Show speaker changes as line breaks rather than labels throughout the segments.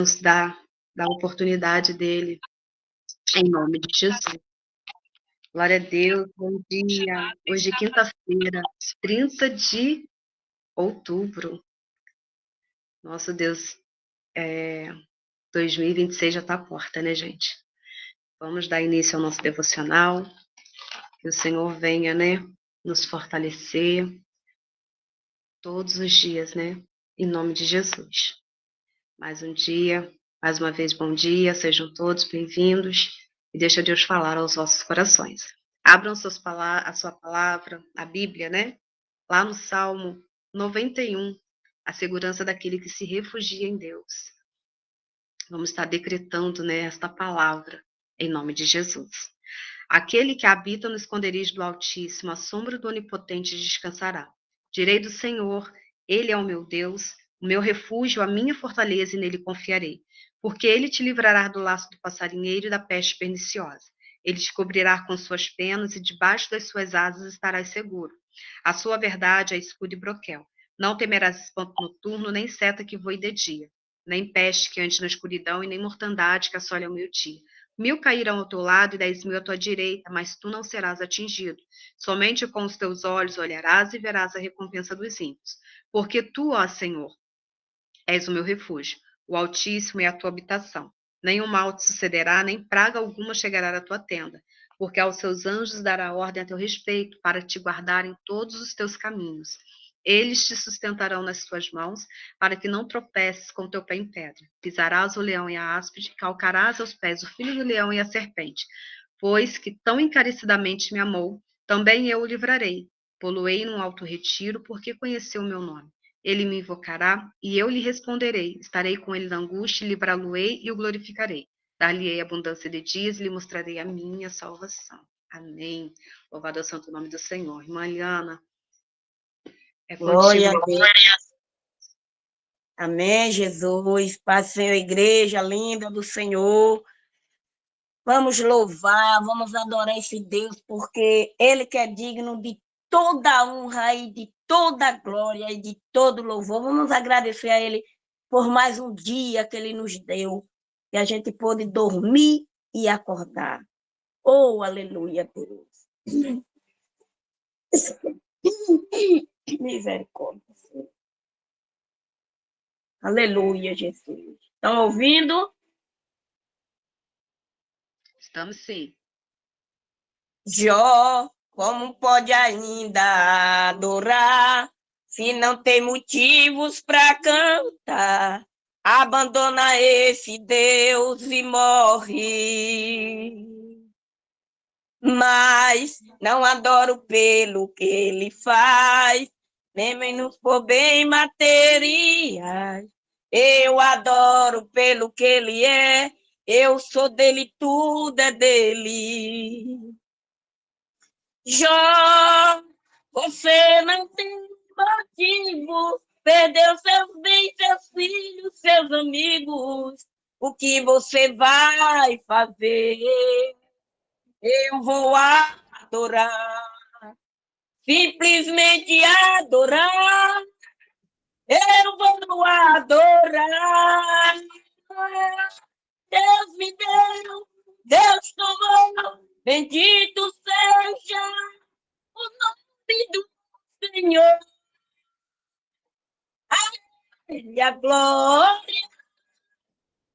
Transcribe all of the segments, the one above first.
nos dá da oportunidade dele, em nome de Jesus. Glória a Deus, bom dia. Hoje é quinta-feira, 30 de outubro. Nosso Deus, 2026 já está à porta, né, gente? Vamos dar início ao nosso devocional, que o Senhor venha, né, nos fortalecer todos os dias, né, em nome de Jesus. Mais um dia, mais uma vez, bom dia, sejam todos bem-vindos e deixa Deus falar aos vossos corações. Abram a sua palavra, a Bíblia, né? Lá no Salmo 91, a segurança daquele que se refugia em Deus. Vamos estar decretando, né, esta palavra, em nome de Jesus. Aquele que habita no esconderijo do Altíssimo, à sombra do Onipotente descansará. Direi do Senhor, ele é o meu Deus, o meu refúgio, a minha fortaleza, e nele confiarei. Porque ele te livrará do laço do passarinheiro e da peste perniciosa. Ele te cobrirá com suas penas e debaixo das suas asas estarás seguro. A sua verdade é escudo e broquel. Não temerás espanto noturno, nem seta que voe de dia, nem peste que ande na escuridão e nem mortandade que assole ao meio-dia. 1000 cairão ao teu lado e 10.000 à tua direita, mas tu não serás atingido. Somente com os teus olhos olharás e verás a recompensa dos ímpios. Porque tu, ó Senhor, és o meu refúgio. O Altíssimo é a tua habitação. Nenhum mal te sucederá, nem praga alguma chegará à tua tenda. Porque aos seus anjos dará ordem a teu respeito, para te guardar em todos os teus caminhos. Eles te sustentarão nas tuas mãos, para que não tropeces com teu pé em pedra. Pisarás o leão e a áspide, calcarás aos pés o filho do leão e a serpente. Pois que tão encarecidamente me amou, também eu o livrarei. Poloei num alto retiro, porque conheceu o meu nome. Ele me invocará, e eu lhe responderei. Estarei com ele na angústia, livrá-lo-ei e o glorificarei. Dar-lhe-ei abundância de dias e lhe mostrarei a minha salvação. Amém. Louvado é o santo nome do Senhor. Irmã Liana, é contigo.
Glória a Deus. Amém, Jesus. Paz, Senhor, igreja linda do Senhor. Vamos louvar, vamos adorar esse Deus, porque Ele que é digno de toda honra e de toda glória e de todo louvor. Vamos agradecer a Ele por mais um dia que Ele nos deu, que a gente pôde dormir e acordar. Oh, aleluia, Deus. Misericórdia. Aleluia, Jesus. Estão ouvindo?
Estamos sim.
Jó, como pode ainda adorar, se não tem motivos para cantar? Abandona esse Deus e morre. Mas não adoro pelo que ele faz, nem menos por bem materiais. Eu adoro pelo que ele é, eu sou dele, tudo é dele. Jó, você não tem motivo, perdeu seus bens, seus filhos, seus amigos. O que você vai fazer? Eu vou adorar, simplesmente adorar. Eu vou adorar. Deus me deu, Deus tomou, bendito seja o nome do Senhor. A Ele a glória,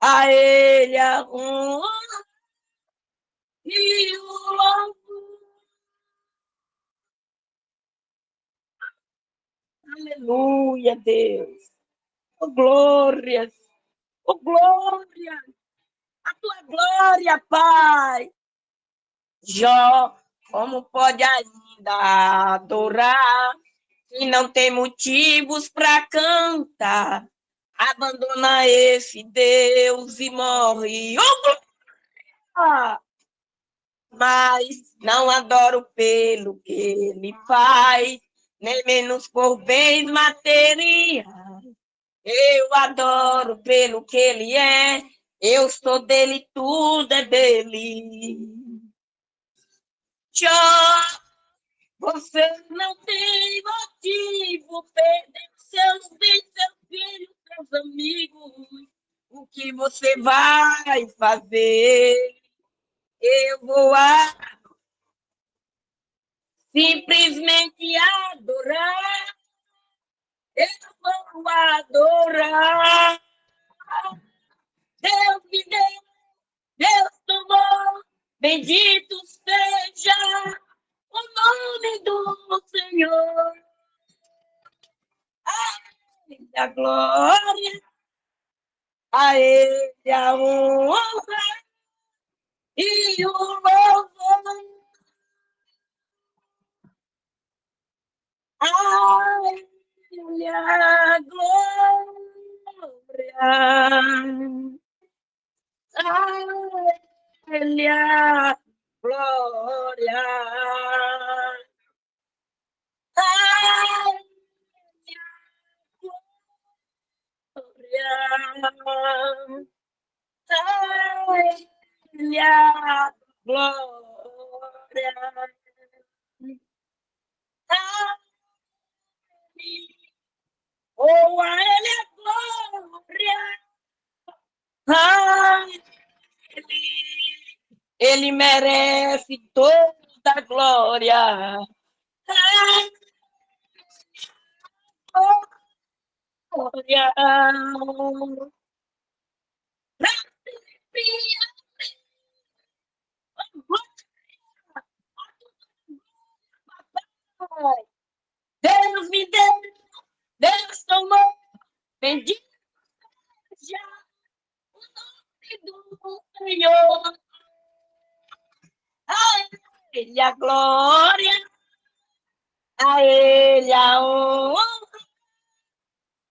a Ele a honra e o louvor. Aleluia, Deus. Oh, glórias. Oh, glória. A tua glória, Pai. Jó, como pode ainda adorar se não tem motivos para cantar? Abandona esse Deus e morre. Oh, mas não adoro pelo que ele faz, nem menos por bens materiais. Eu adoro pelo que ele é, eu sou dele, tudo é dele. Jó, você não tem motivo, perder seus bens, seus filhos, seus amigos. o que você vai fazer. Eu vou simplesmente adorar. Eu vou adorar. Deus me deu, Deus tomou. Bendito seja o nome do Senhor. A glória, a Ele a honra e o louvor. A Ele a glória, a Ele a glória, a Ele a glória. Ele a glória. Oh, a Ele a glória. Ele merece toda a glória. Glória. Deus me deu, Deus tomou, bendito seja o nome do Senhor. A Ele a glória, a Ele a honra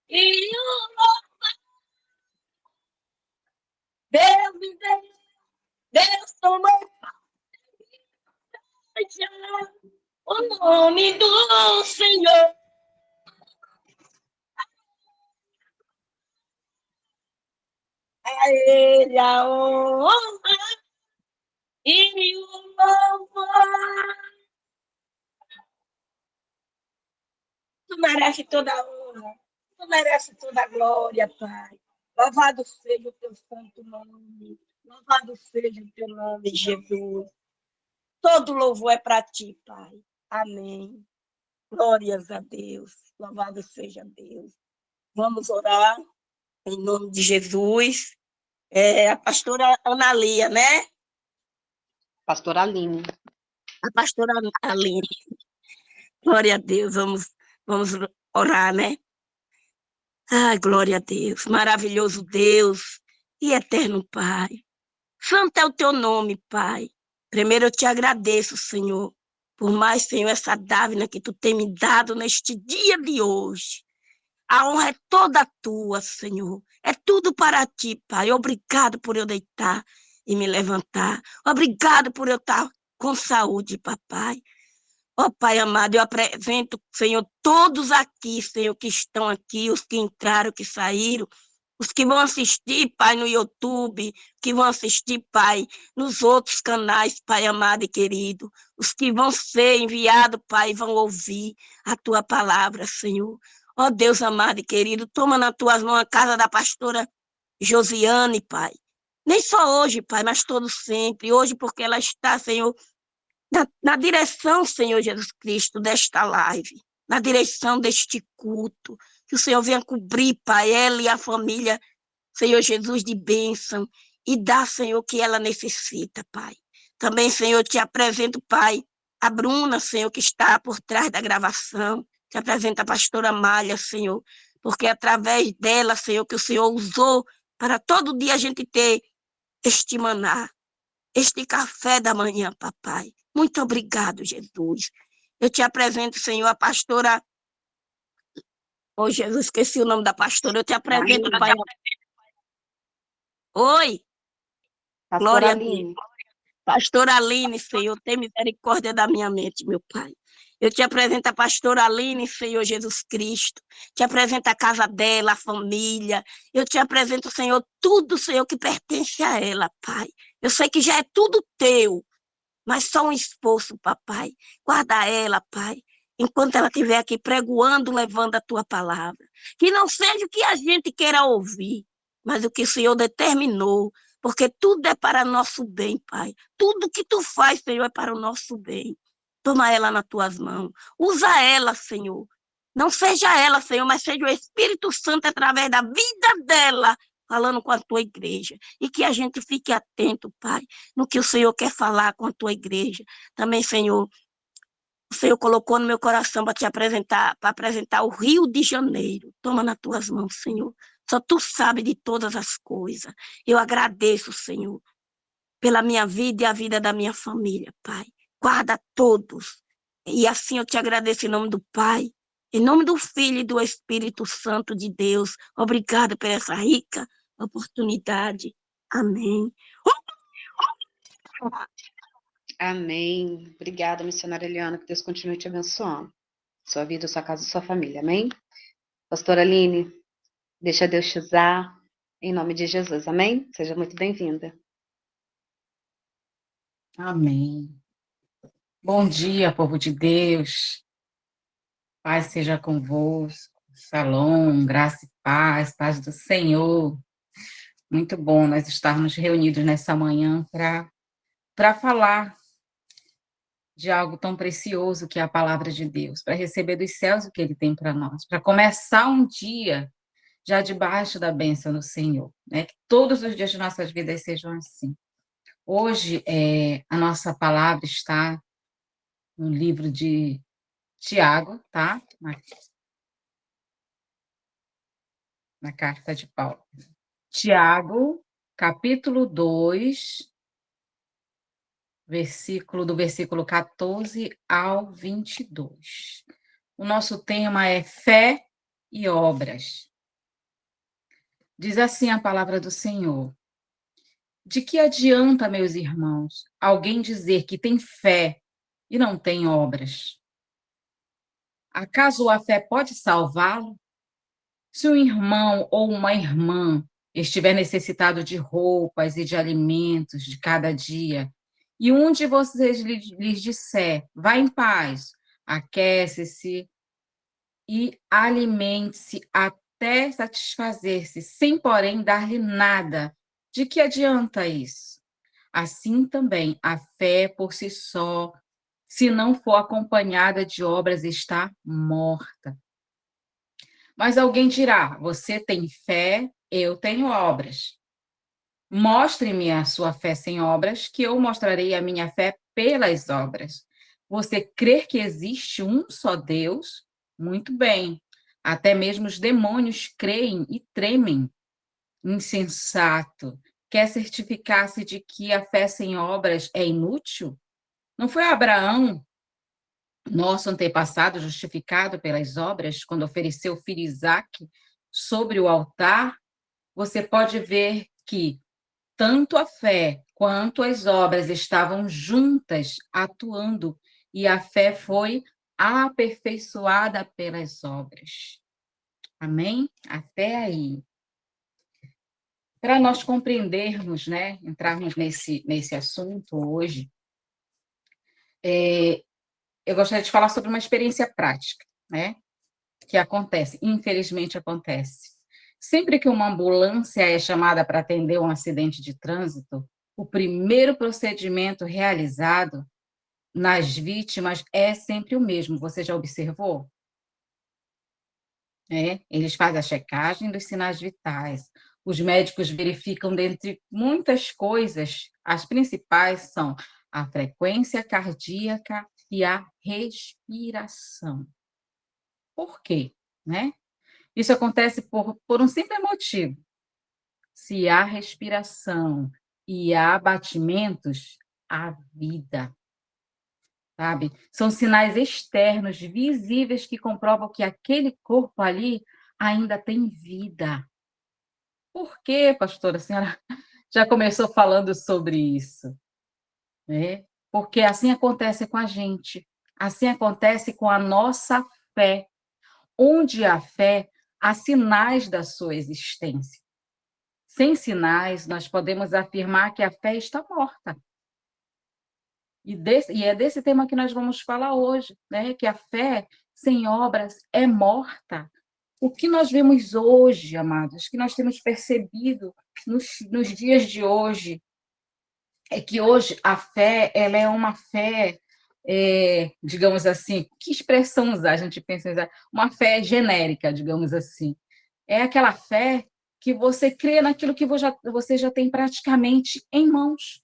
e o louvor. Deus me deu, Deus tomou, seja o nome do Senhor. A Ele a honra e o louvor. Tu merece toda a honra, tu merece toda a glória, Pai. Louvado seja o teu santo nome. Louvado seja o teu nome, Jesus. Todo louvor é para ti, Pai. Amém. Glórias a Deus. Louvado seja Deus. Vamos orar em nome de Jesus. A pastora Analia, né?
Pastora Aline.
A pastora Aline. Glória a Deus. Vamos orar, né? Ai, glória a Deus. Maravilhoso Deus e eterno Pai. Santo é o teu nome, Pai. Primeiro eu te agradeço, Senhor, por mais, Senhor, essa dávila que tu tem me dado neste dia de hoje. A honra é toda tua, Senhor. É tudo para ti, Pai. Obrigado por eu deitar e me levantar. Obrigado por eu estar com saúde, papai. Ó, Pai amado, eu apresento, Senhor, todos aqui, Senhor, que estão aqui, os que entraram, que saíram, os que vão assistir, Pai, no YouTube, que vão assistir, Pai, nos outros canais, Pai amado e querido, os que vão ser enviados, Pai, vão ouvir a Tua palavra, Senhor. Ó Deus amado e querido, toma nas Tuas mãos a casa da pastora Josiane, Pai. Nem só hoje, Pai, mas todo sempre. Hoje, porque ela está, Senhor, na direção, Senhor Jesus Cristo, desta live, na direção deste culto, que o Senhor venha cobrir, Pai, ela e a família, Senhor Jesus, de bênção, e dá, Senhor, o que ela necessita, Pai. Também, Senhor, te apresento, Pai, a Bruna, Senhor, que está por trás da gravação, te apresento a pastora Malha, Senhor, porque é através dela, Senhor, que o Senhor usou para todo dia a gente ter este maná, este café da manhã, papai. Muito obrigado, Jesus. Eu te apresento, Senhor, a pastora... Oh, Jesus, esqueci o nome da pastora. Eu te apresento, Pai. Oi.
Pastora
Glória a
Aline.
Deus. Pastora Aline, Senhor, tem misericórdia da minha mente, meu Pai. Eu te apresento a pastora Aline, Senhor Jesus Cristo. Te apresento a casa dela, a família. Eu te apresento, Senhor, tudo, Senhor, que pertence a ela, Pai. Eu sei que já é tudo teu, mas só um esforço, papai. Guarda ela, Pai, enquanto ela estiver aqui pregoando, levando a tua palavra. Que não seja o que a gente queira ouvir, mas o que o Senhor determinou, porque tudo é para nosso bem, Pai. Tudo que tu faz, Senhor, é para o nosso bem. Toma ela nas tuas mãos. Usa ela, Senhor. Não seja ela, Senhor, mas seja o Espírito Santo através da vida dela, falando com a tua igreja. E que a gente fique atento, Pai, no que o Senhor quer falar com a tua igreja. Também, Senhor, o Senhor colocou no meu coração para apresentar o Rio de Janeiro. Toma nas tuas mãos, Senhor. Só tu sabe de todas as coisas. Eu agradeço, Senhor, pela minha vida e a vida da minha família, Pai. Guarda todos. E assim eu te agradeço em nome do Pai, em nome do Filho e do Espírito Santo de Deus. Obrigada por essa rica oportunidade. Amém.
Amém. Obrigada, missionária Eliana, que Deus continue te abençoando. Sua vida, sua casa e sua família. Amém? Pastora Aline, deixa Deus te usar, em nome de Jesus. Amém? Seja muito bem-vinda.
Amém. Bom dia, povo de Deus. Paz seja convosco. Shalom, graça e paz, paz do Senhor. Muito bom nós estarmos reunidos nessa manhã para falar de algo tão precioso que é a palavra de Deus, para receber dos céus o que Ele tem para nós, para começar um dia já debaixo da bênção do Senhor, né? Que todos os dias de nossas vidas sejam assim. Hoje, a nossa palavra está no livro de Tiago, tá? Na carta de Paulo. Tiago, capítulo 2, do versículo 14 ao 22. O nosso tema é fé e obras. Diz assim a palavra do Senhor: de que adianta, meus irmãos, alguém dizer que tem fé e não tem obras? Acaso a fé pode salvá-lo? Se um irmão ou uma irmã estiver necessitado de roupas e de alimentos de cada dia, e um de vocês lhes disser, vá em paz, aquece-se e alimente-se até satisfazer-se, sem, porém, dar-lhe nada, de que adianta isso? Assim também, a fé por si só, se não for acompanhada de obras, está morta. Mas alguém dirá, você tem fé, eu tenho obras. Mostre-me a sua fé sem obras, que eu mostrarei a minha fé pelas obras. Você crê que existe um só Deus? Muito bem. Até mesmo os demônios creem e tremem. Insensato. Quer certificar-se de que a fé sem obras é inútil? Não foi Abraão, nosso antepassado, justificado pelas obras, quando ofereceu o filho Isaque sobre o altar? Você pode ver que tanto a fé quanto as obras estavam juntas, atuando, e a fé foi aperfeiçoada pelas obras. Amém? Até aí. Para nós compreendermos, né, entrarmos nesse assunto hoje, eu gostaria de falar sobre uma experiência prática, né, que acontece, infelizmente acontece. Sempre que uma ambulância é chamada para atender um acidente de trânsito, o primeiro procedimento realizado nas vítimas é sempre o mesmo. Você já observou? Eles fazem a checagem dos sinais vitais. Os médicos verificam, dentre muitas coisas, as principais são a frequência cardíaca e a respiração. Por quê? Né? Isso acontece por um simples motivo. Se há respiração e há batimentos, há vida. Sabe? São sinais externos, visíveis, que comprovam que aquele corpo ali ainda tem vida. Por quê, pastora? A senhora já começou falando sobre isso, né? Porque assim acontece com a gente, assim acontece com a nossa fé. Onde há fé, há sinais da sua existência. Sem sinais, nós podemos afirmar que a fé está morta. E é desse tema que nós vamos falar hoje, né? Que a fé sem obras é morta. o que nós vemos hoje, amados, que nós temos percebido nos dias de hoje, é que hoje a fé, ela é uma fé, digamos assim, que expressão usar? A gente pensa em usar uma fé genérica, digamos assim. É aquela fé que você crê naquilo que você já tem praticamente em mãos.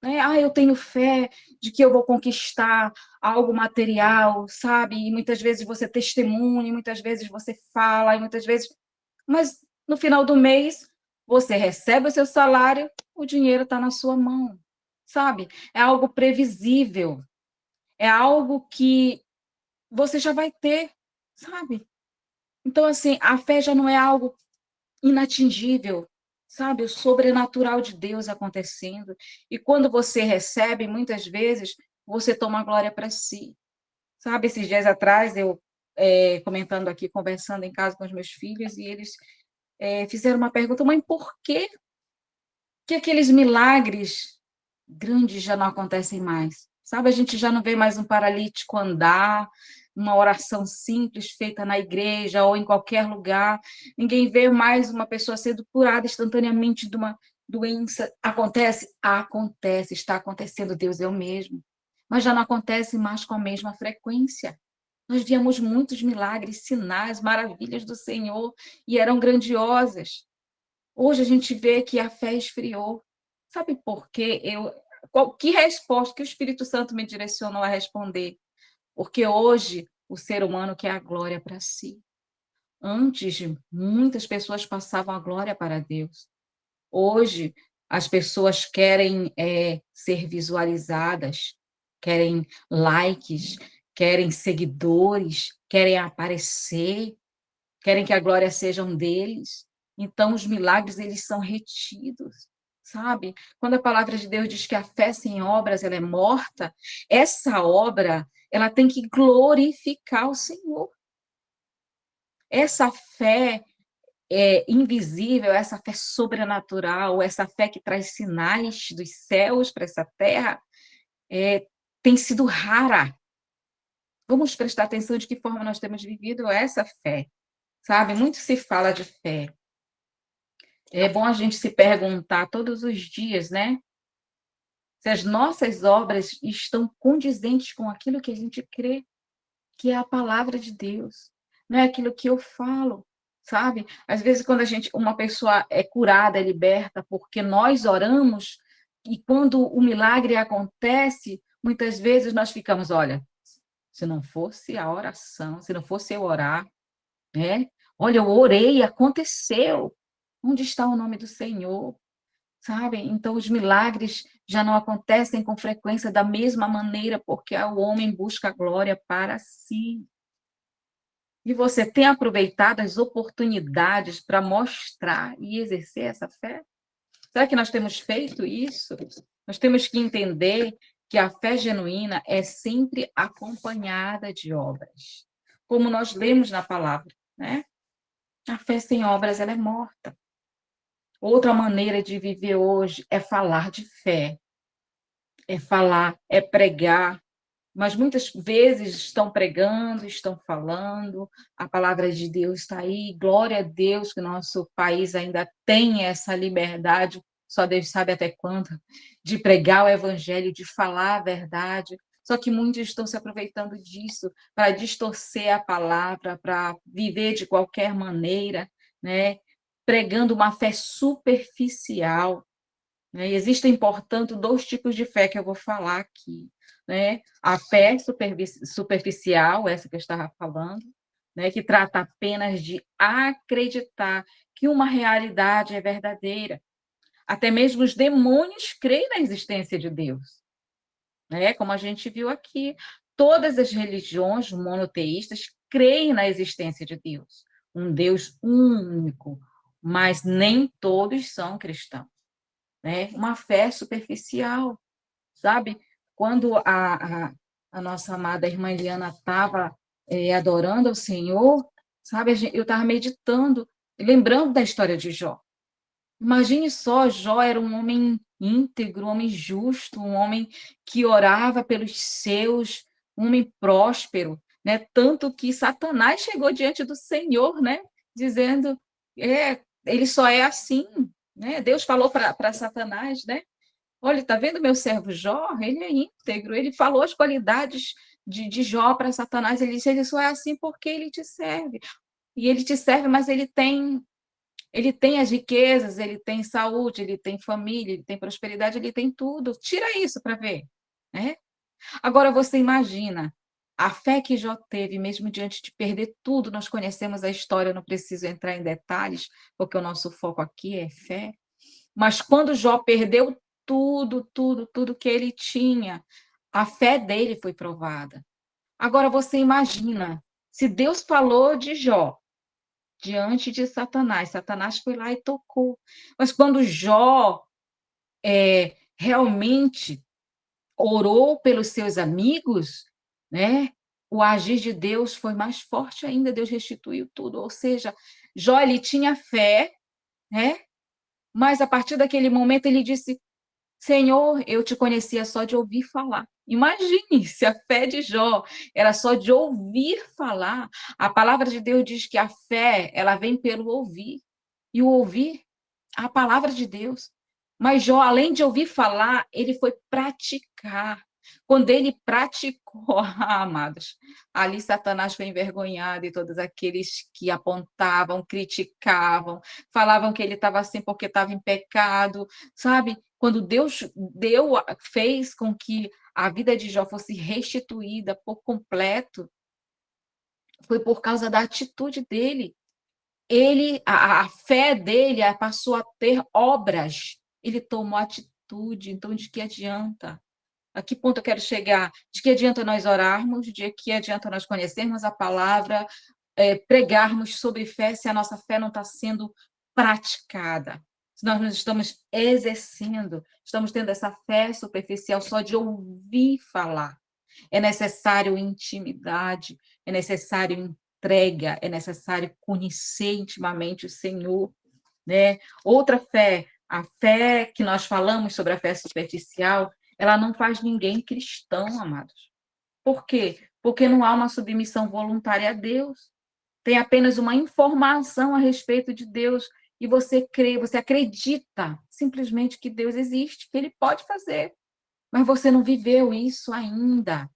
Né? Ah, eu tenho fé de que eu vou conquistar algo material, sabe? E muitas vezes você testemunha, muitas vezes você fala, e muitas vezes... Mas no final do mês, você recebe o seu salário, o dinheiro está na sua mão, sabe? É algo previsível, é algo que você já vai ter, sabe? Então, assim, a fé já não é algo inatingível, sabe? O sobrenatural de Deus acontecendo. E quando você recebe, muitas vezes, você toma a glória para si. Sabe, esses dias atrás, eu comentando aqui, conversando em casa com os meus filhos, e eles fizeram uma pergunta: mãe, por que aqueles milagres grandes já não acontecem mais? Sabe, a gente já não vê mais um paralítico andar, uma oração simples feita na igreja ou em qualquer lugar. Ninguém vê mais uma pessoa sendo curada instantaneamente de uma doença. Acontece? Acontece, está acontecendo, Deus é o mesmo. Mas já não acontece mais com a mesma frequência. Nós víamos muitos milagres, sinais, maravilhas do Senhor, e eram grandiosas. Hoje a gente vê que a fé esfriou. Sabe por quê? Que resposta que o Espírito Santo me direcionou a responder? Porque hoje o ser humano quer a glória para si. Antes, muitas pessoas passavam a glória para Deus. Hoje, as pessoas querem ser visualizadas, querem likes, querem seguidores, querem aparecer, querem que a glória seja deles. Então, os milagres, eles são retidos, sabe? Quando a palavra de Deus diz que a fé sem obras, ela é morta, essa obra, ela tem que glorificar o Senhor. Essa fé invisível, essa fé sobrenatural, essa fé que traz sinais dos céus para essa terra, tem sido rara. Vamos prestar atenção de que forma nós temos vivido essa fé, sabe? Muito se fala de fé. É bom a gente se perguntar todos os dias, né? Se as nossas obras estão condizentes com aquilo que a gente crê, que é a palavra de Deus, não é aquilo que eu falo, sabe? Às vezes, quando uma pessoa é curada, é liberta, porque nós oramos, e quando o milagre acontece, muitas vezes nós ficamos, olha, se não fosse a oração, se não fosse eu orar, né? Olha, eu orei, aconteceu. Onde está o nome do Senhor? Sabe? Então, os milagres já não acontecem com frequência da mesma maneira, porque o homem busca a glória para si. E você tem aproveitado as oportunidades para mostrar e exercer essa fé? Será que nós temos feito isso? Nós temos que entender que a fé genuína é sempre acompanhada de obras. Como nós lemos na palavra, né? A fé sem obras, ela é morta. Outra maneira de viver hoje é falar de fé, é falar, é pregar, mas muitas vezes estão pregando, estão falando, a palavra de Deus está aí, glória a Deus que nosso país ainda tem essa liberdade, só Deus sabe até quando, de pregar o evangelho, de falar a verdade, só que muitos estão se aproveitando disso para distorcer a palavra, para viver de qualquer maneira, né? Pregando uma fé superficial, né? E existem, portanto, dois tipos de fé que eu vou falar aqui, né? A fé superficial, essa que eu estava falando, né? Que trata apenas de acreditar que uma realidade é verdadeira. Até mesmo os demônios creem na existência de Deus, né? Como a gente viu aqui, todas as religiões monoteístas creem na existência de Deus, um Deus único, mas nem todos são cristãos, né? Uma fé superficial, sabe? Quando a nossa amada irmã Eliana estava adorando ao Senhor, sabe? Eu estava meditando, lembrando da história de Jó. Imagine só, Jó era um homem íntegro, um homem justo, um homem que orava pelos seus, um homem próspero, né? Tanto que Satanás chegou diante do Senhor, né? dizendo, ele só é assim, né? Deus falou para Satanás, né? Olha, tá vendo meu servo Jó? Ele é íntegro, ele falou as qualidades de Jó para Satanás, ele disse, ele só é assim porque ele te serve. E ele te serve, mas ele tem as riquezas, ele tem saúde, ele tem família, ele tem prosperidade, ele tem tudo. Tira isso para ver, né? Agora você imagina a fé que Jó teve, mesmo diante de perder tudo, nós conhecemos a história, eu não preciso entrar em detalhes, porque o nosso foco aqui é fé. Mas quando Jó perdeu tudo que ele tinha, a fé dele foi provada. Agora você imagina, se Deus falou de Jó diante de Satanás, Satanás foi lá e tocou. Mas quando Jó realmente orou pelos seus amigos, né? O agir de Deus foi mais forte ainda, Deus restituiu tudo. Ou seja, Jó ele tinha fé, né? Mas a partir daquele momento ele disse: Senhor, eu te conhecia só de ouvir falar. Imagine se a fé de Jó era só de ouvir falar. A palavra de Deus diz que a fé, ela vem pelo ouvir. E o ouvir a palavra de Deus. Mas Jó, além de ouvir falar, ele foi praticar. Quando ele praticou, amados, ali Satanás foi envergonhado e todos aqueles que apontavam, criticavam, falavam que ele estava assim porque estava em pecado, sabe? Quando Deus fez com que a vida de Jó fosse restituída por completo, foi por causa da atitude dele. A fé dele passou a ter obras. Ele tomou atitude. Então, de que adianta? A que ponto eu quero chegar? De que adianta nós orarmos? De que adianta nós conhecermos a palavra, pregarmos sobre fé, se a nossa fé não está sendo praticada? Se nós não estamos exercendo, estamos tendo essa fé superficial só de ouvir falar. É necessário intimidade, é necessário entrega, é necessário conhecer intimamente o Senhor, né? Outra fé, a fé que nós falamos sobre a fé superficial, ela não faz ninguém cristão, amados. Por quê? Porque não há uma submissão voluntária a Deus. Tem apenas uma informação a respeito de Deus e você crê, você acredita simplesmente que Deus existe, que Ele pode fazer, mas você não viveu isso ainda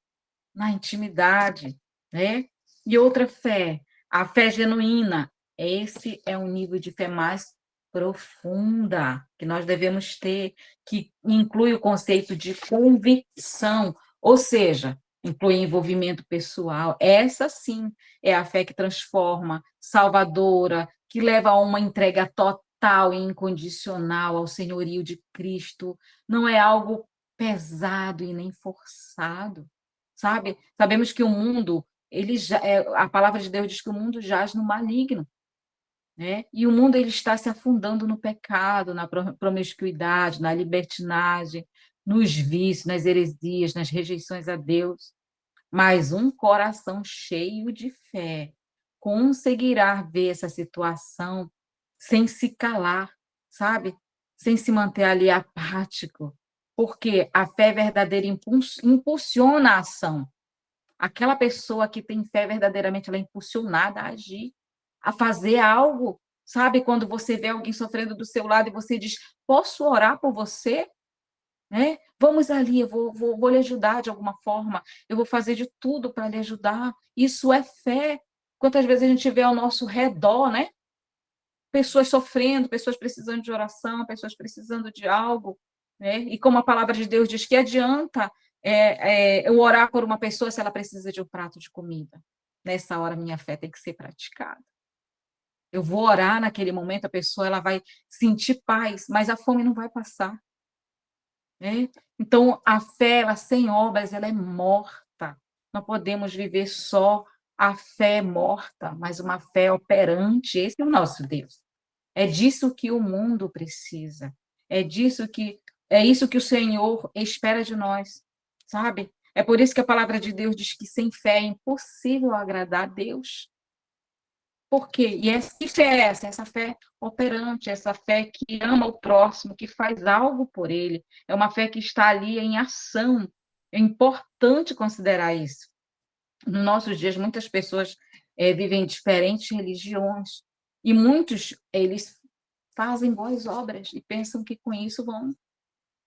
na intimidade, né? E outra fé, a fé genuína. Esse é um nível de fé mais profunda que nós devemos ter, que inclui o conceito de convicção, ou seja, inclui envolvimento pessoal. Essa sim é a fé que transforma, salvadora, que leva a uma entrega total e incondicional ao senhorio de Cristo. Não é algo pesado e nem forçado, sabe? Sabemos que o mundo, a palavra de Deus diz que o mundo jaz no maligno, né? E o mundo ele está se afundando no pecado, na promiscuidade, na libertinagem, nos vícios, nas heresias, nas rejeições a Deus. Mas um coração cheio de fé conseguirá ver essa situação sem se calar, sabe? Sem se manter ali apático, porque a fé verdadeira impulsiona a ação. Aquela pessoa que tem fé verdadeiramente, ela é impulsionada a agir, a fazer algo. Sabe, quando você vê alguém sofrendo do seu lado e você diz, posso orar por você? Né? Vamos ali, eu vou lhe ajudar de alguma forma, eu vou fazer de tudo para lhe ajudar. Isso é fé. Quantas vezes a gente vê ao nosso redor, né? Pessoas sofrendo, pessoas precisando de oração, pessoas precisando de algo, né? E como a palavra de Deus diz, que adianta eu orar por uma pessoa se ela precisa de um prato de comida? Nessa hora, minha fé tem que ser praticada. Eu vou orar naquele momento, a pessoa ela vai sentir paz, mas a fome não vai passar, né? Então, a fé, ela, sem obras, ela é morta. Não podemos viver só a fé morta, mas uma fé operante. Esse é o nosso Deus. É disso que o mundo precisa. É isso que o Senhor espera de nós, sabe? É por isso que a palavra de Deus diz que sem fé é impossível agradar a Deus. Por quê? Que fé é essa? Essa fé operante, essa fé que ama o próximo, que faz algo por ele. É uma fé que está ali em ação. É importante considerar isso. Nos nossos dias, muitas pessoas vivem diferentes religiões, E muitos, eles fazem boas obras e pensam que com isso vão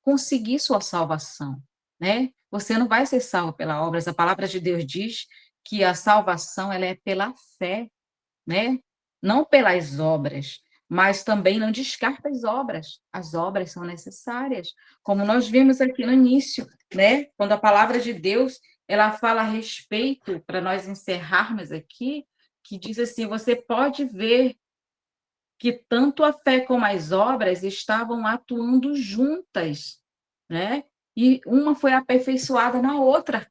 conseguir sua salvação, né? Você não vai ser salvo pela obra. A palavra de Deus diz que a salvação ela é pela fé, né? Não pelas obras, mas também não descarta as obras. As obras são necessárias, como nós vimos aqui no início, né? Quando a palavra de Deus ela fala a respeito, para nós encerrarmos aqui, que diz assim: você pode ver que tanto a fé como as obras estavam atuando juntas, né? E uma foi aperfeiçoada na outra.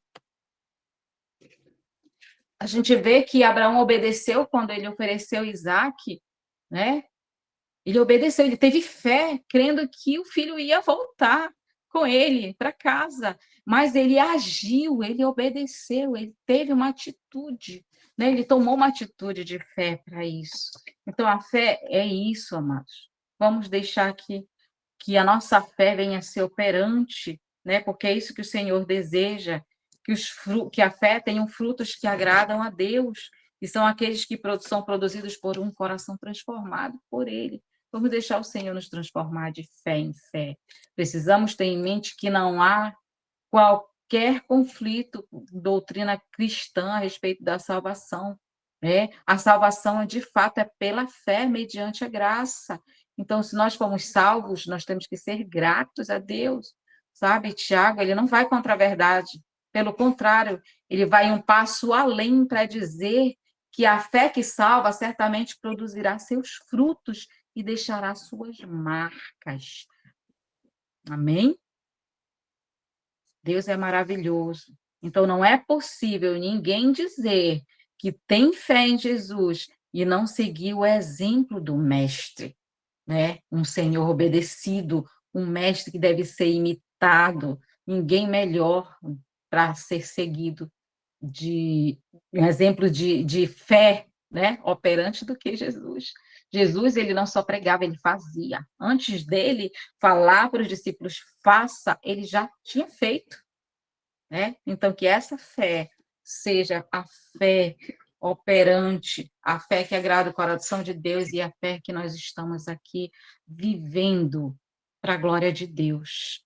A gente vê que Abraão obedeceu quando ele ofereceu Isaac, né? Ele obedeceu, ele teve fé, crendo que o filho ia voltar com ele para casa. Mas ele agiu, ele obedeceu, ele teve uma atitude, né? Ele tomou uma atitude de fé para isso. Então, a fé é isso, amados. Vamos deixar que a nossa fé venha a ser operante, né? Porque é isso que o Senhor deseja, que a fé tenha frutos que agradam a Deus, e são aqueles que são produzidos por um coração transformado por Ele. Vamos deixar o Senhor nos transformar de fé em fé. Precisamos ter em mente que não há qualquer conflito doutrina cristã a respeito da salvação, né? A salvação, de fato, é pela fé, mediante a graça. Então, se nós fomos salvos, nós temos que ser gratos a Deus, sabe? Tiago, ele não vai contra a verdade. Pelo contrário, ele vai um passo além para dizer que a fé que salva certamente produzirá seus frutos e deixará suas marcas. Amém? Deus é maravilhoso. Então, não é possível ninguém dizer que tem fé em Jesus e não seguir o exemplo do Mestre, né? Um Senhor obedecido, um Mestre que deve ser imitado. Ninguém melhor para ser seguido de um exemplo de fé, né? Operante do que Jesus. Jesus, ele não só pregava, ele fazia. Antes dele falar para os discípulos, faça, ele já tinha feito, né? Então, que essa fé seja a fé operante, a fé que agrada o coração de Deus e a fé que nós estamos aqui vivendo para a glória de Deus.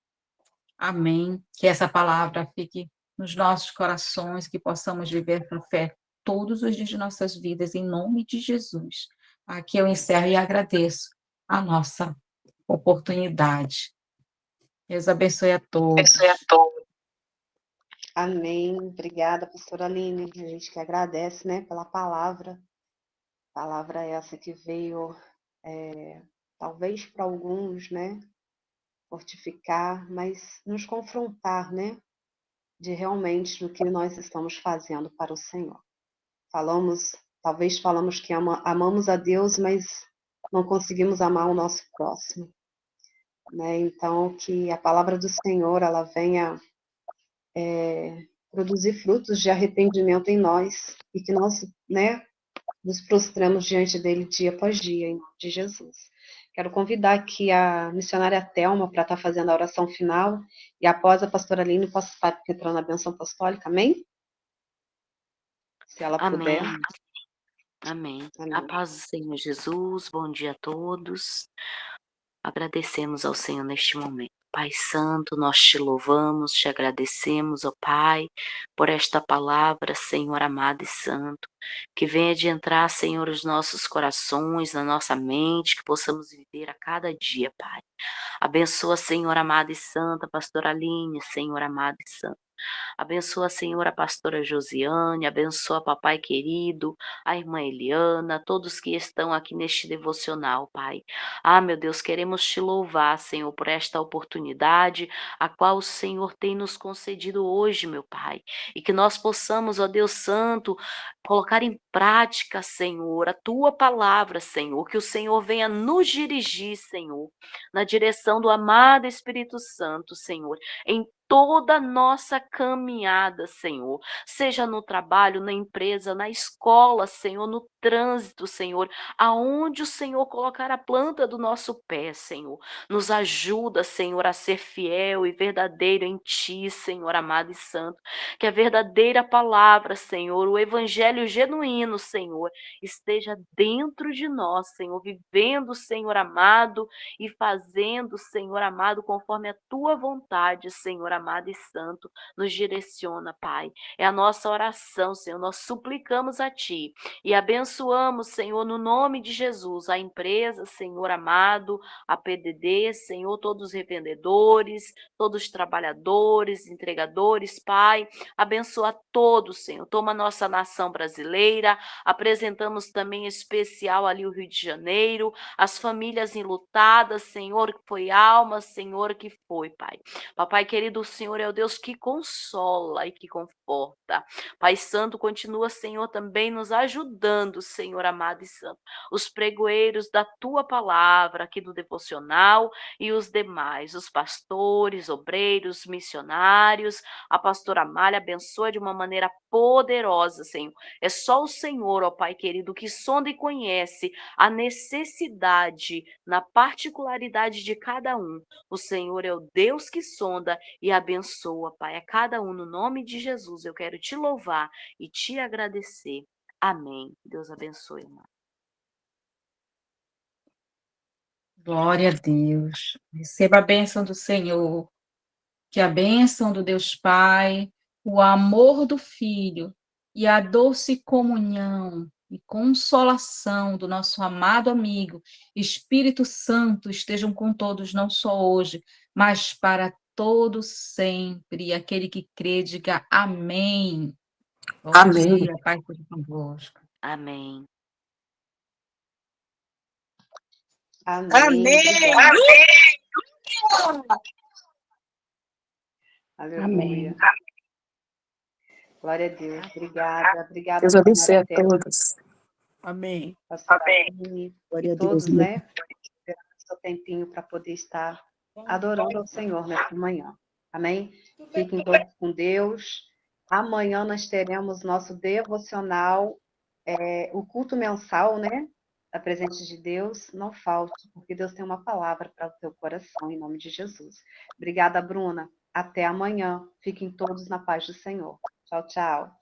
Amém. Que essa palavra fique nos nossos corações, que possamos viver essa fé todos os dias de nossas vidas, em nome de Jesus. Aqui eu encerro e agradeço a nossa oportunidade. Deus abençoe a todos.
Amém. Obrigada, pastora Aline. A gente que agradece, né, pela palavra. Palavra essa que veio, talvez para alguns, né, fortificar, mas nos confrontar, né, de realmente do que nós estamos fazendo para o Senhor. Talvez falamos que amamos a Deus, mas não conseguimos amar o nosso próximo, né? Então, que a palavra do Senhor, ela venha produzir frutos de arrependimento em nós e que nós, né, nos prostramos diante dele dia após dia, em nome de Jesus. Quero convidar aqui a missionária Thelma para estar fazendo a oração final e após a pastora Aline, posso estar entrando na bênção apostólica, amém? Se ela puder.
Amém. Amém.
Amém.
A paz do Senhor Jesus, bom dia a todos. Agradecemos ao Senhor neste momento. Pai Santo, nós te louvamos, te agradecemos, ó Pai, por esta palavra, Senhor amado e santo, que venha de entrar, Senhor, os nossos corações, na nossa mente, que possamos viver a cada dia, Pai. Abençoa, Senhor amado e santo, a pastora Aline, Senhor amado e santo. Abençoa, Senhor, a pastora Josiane, abençoa, papai querido, a irmã Eliana, todos que estão aqui neste devocional, Pai. Ah, meu Deus, queremos te louvar, Senhor, por esta oportunidade, a qual o Senhor tem nos concedido hoje, meu Pai. E que nós possamos, ó Deus Santo, colocar em prática, Senhor, a tua palavra, Senhor, que o Senhor venha nos dirigir, Senhor, na direção do amado Espírito Santo, Senhor, em toda a nossa caminhada, Senhor, seja no trabalho, na empresa, na escola, Senhor, no trânsito, Senhor, aonde o Senhor colocar a planta do nosso pé, Senhor. Nos ajuda, Senhor, a ser fiel e verdadeiro em Ti, Senhor amado e santo. Que a verdadeira palavra, Senhor, o evangelho genuíno, Senhor, esteja dentro de nós, Senhor, vivendo, Senhor amado, e fazendo, Senhor amado, conforme a Tua vontade, Senhor amado e santo. Nos direciona, Pai. É a nossa oração, Senhor. Nós suplicamos a Ti e abençoamos, Senhor, no nome de Jesus, a empresa, Senhor amado, a PDD, Senhor, todos os revendedores, todos os trabalhadores, entregadores, Pai. Abençoa todos, Senhor. Toma a nossa nação brasileira. Apresentamos também em especial ali o Rio de Janeiro, as famílias enlutadas, Senhor, que foi alma, Senhor, que foi, Pai. Papai querido, o Senhor é o Deus que consola e que conforta. Pai Santo, continua, Senhor, também nos ajudando, Senhor amado e santo. Os pregoeiros da Tua palavra aqui do devocional e os demais, os pastores, obreiros, missionários, a pastora Amália, abençoa de uma maneira poderosa, Senhor. É só o Senhor, ó Pai querido, que sonda e conhece a necessidade na particularidade de cada um. O Senhor é o Deus que sonda e abençoa, Pai, a cada um. No nome de Jesus, eu quero te louvar e te agradecer. Amém. Deus abençoe, irmã.
Glória a Deus. Receba a bênção do Senhor. Que a bênção do Deus Pai, o amor do Filho e a doce comunhão e consolação do nosso amado amigo Espírito Santo estejam com todos, não só hoje, mas para todos sempre. E aquele que crê, diga amém. Bom
Amém.
dia, Pai, seja convosco.
Amém.
Amém.
Amém.
Aleluia.
Amém.
Glória a Deus. Obrigada. Obrigada,
Deus abençoe a
missionária Thelma,
todos. Amém.
pastora Aline,
Glória
e
a Deus.
todos, né? Esperando seu tempinho para poder estar adorando ao Senhor nessa manhã. Amém? Fiquem todos com Deus. Amanhã nós teremos nosso devocional, o culto mensal, né? Da presença de Deus. Não falte, porque Deus tem uma palavra para o teu coração, em nome de Jesus. Obrigada, Bruna. Até amanhã. Fiquem todos na paz do Senhor. Tchau, tchau.